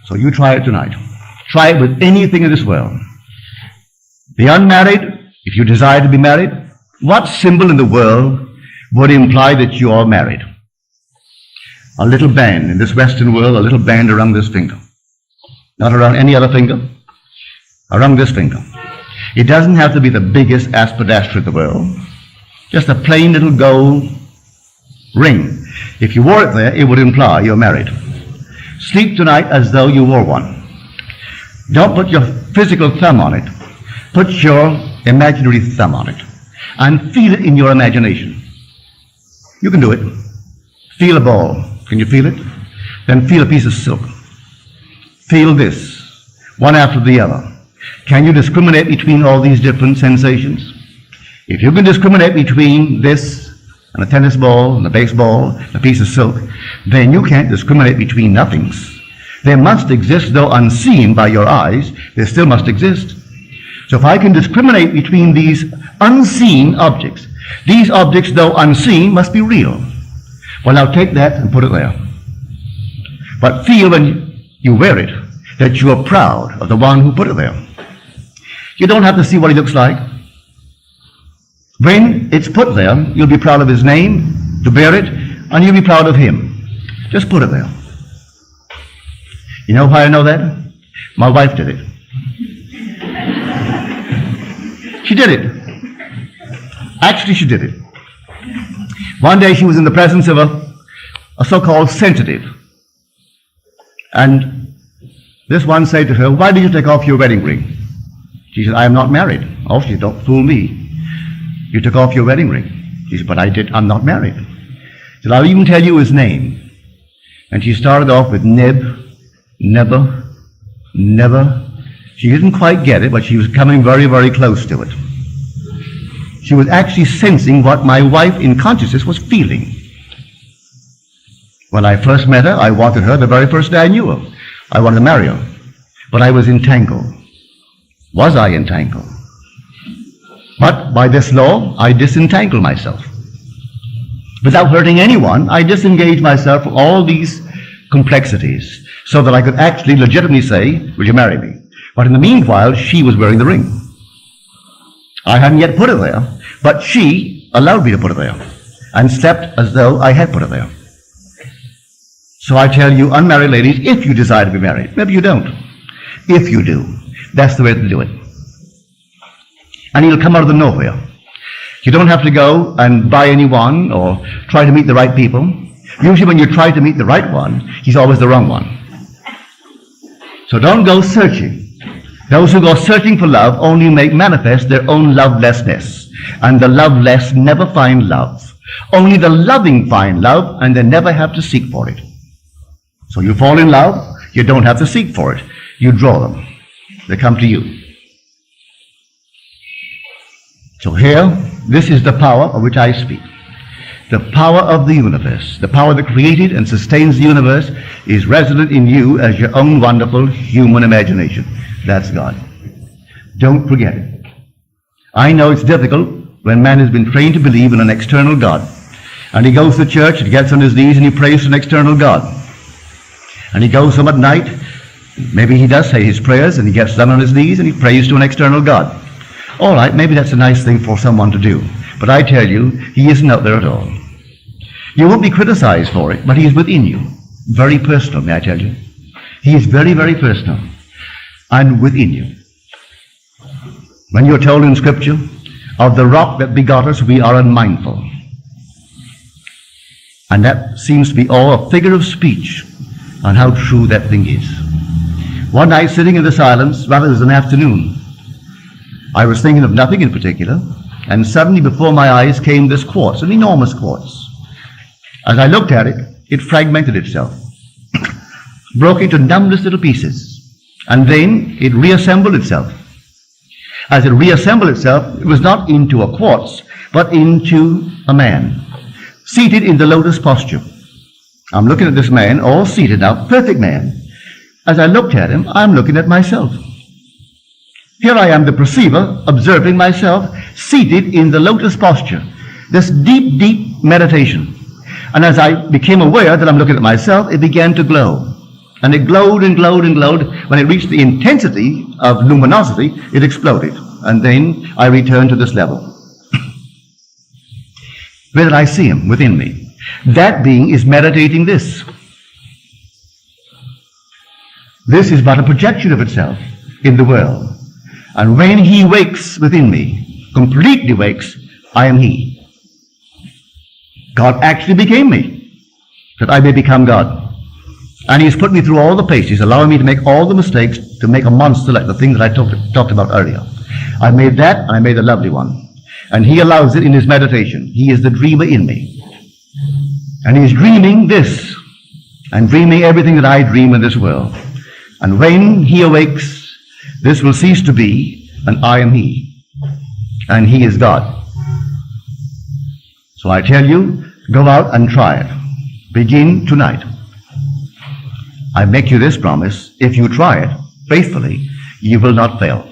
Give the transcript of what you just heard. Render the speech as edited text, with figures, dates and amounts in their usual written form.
So you try it tonight. Try it with anything in this world. The unmarried, if you desire to be married, what symbol in the world would imply that you are married? A little band in this Western world, a little band around this finger. Not around any other finger, around this finger. It doesn't have to be the biggest aspidastra in the world. Just a plain little gold ring. If you wore it there, it would imply you're married. Sleep tonight as though you wore one. Don't put your physical thumb on it. Put your imaginary thumb on it. And feel it in your imagination. You can do it. Feel a ball. Can you feel it? Then feel a piece of silk. Feel this, one after the other. Can you discriminate between all these different sensations? If you can discriminate between this and a tennis ball and a baseball, a piece of silk, then you can't discriminate between nothings. They must exist, though unseen by your eyes, they still must exist. So if I can discriminate between these unseen objects, these objects, though unseen, must be real. Well, now take that and put it there. But feel when you wear it that you are proud of the one who put it there. You don't have to see what he looks like. When it's put there, you'll be proud of his name, to bear it, and you'll be proud of him. Just put it there. You know why I know that? My wife did it. She did it. Actually, she did it. One day she was in the presence of a so-called sensitive. And this one said to her, "Why did you take off your wedding ring?" She said, "I am not married." "Oh," she said, "don't fool me. You took off your wedding ring." She said, "But I'm not married." She said, "I'll even tell you his name." And she started off with never. She didn't quite get it, but she was coming very, very close to it. She was actually sensing what my wife in consciousness was feeling. When I first met her, I wanted her the very first day I knew her. I wanted to marry her. But I was entangled. Was I entangled? But by this law, I disentangled myself. Without hurting anyone, I disengaged myself from all these complexities so that I could actually legitimately say, "Will you marry me?" But in the meanwhile, she was wearing the ring. I hadn't yet put it there, but she allowed me to put it there and slept as though I had put it there. So I tell you, unmarried ladies, if you desire to be married, maybe you don't. If you do, that's the way to do it. And it'll come out of the nowhere. You don't have to go and buy anyone or try to meet the right people. Usually when you try to meet the right one, he's always the wrong one. So don't go searching. Those who go searching for love only make manifest their own lovelessness. And the loveless never find love. Only the loving find love, and they never have to seek for it. So you fall in love, you don't have to seek for it. You draw them. They come to you. So here, this is the power of which I speak. The power of the universe, the power that created and sustains the universe, is resident in you as your own wonderful human imagination. That's God. Don't forget it. I know it's difficult when man has been trained to believe in an external God. And he goes to church and gets on his knees and he prays to an external God. And he goes home at night, maybe he does say his prayers, and he gets down on his knees and he prays to an external God. All right, maybe that's a nice thing for someone to do. But I tell you, he isn't out there at all. You won't be criticized for it, but he is within you. Very personal, may I tell you. He is very, very personal. And within you. When you're told in Scripture, of the rock that begot us, we are unmindful. And that seems to be all a figure of speech on how true that thing is. One night, sitting in the silence, rather it was an afternoon, I was thinking of nothing in particular, and suddenly before my eyes came this quartz, an enormous quartz. As I looked at it, it fragmented itself, broke into numberless little pieces, and then it reassembled itself. As it reassembled itself, it was not into a quartz, but into a man, seated in the lotus posture. I'm looking at this man, all seated now, perfect man. As I looked at him, I'm looking at myself. Here I am, the perceiver, observing myself, seated in the lotus posture, this deep, deep meditation. And as I became aware that I'm looking at myself, it began to glow. And it glowed and glowed and glowed. When it reached the intensity of luminosity, it exploded. And then I returned to this level. Where did I see him? Within me. That being is meditating this. This is but a projection of itself in the world. And when he wakes within me, completely wakes, I am he. God actually became me, that I may become God. And he's put me through all the paces, allowing me to make all the mistakes, to make a monster like the thing that I talked about earlier. I made that, and I made a lovely one. And he allows it in his meditation. He is the dreamer in me. And he's dreaming this, and dreaming everything that I dream in this world. And when he awakes, this will cease to be, and I am he. And he is God. So I tell you, go out and try it. Begin tonight. I make you this promise: if you try it faithfully, you will not fail.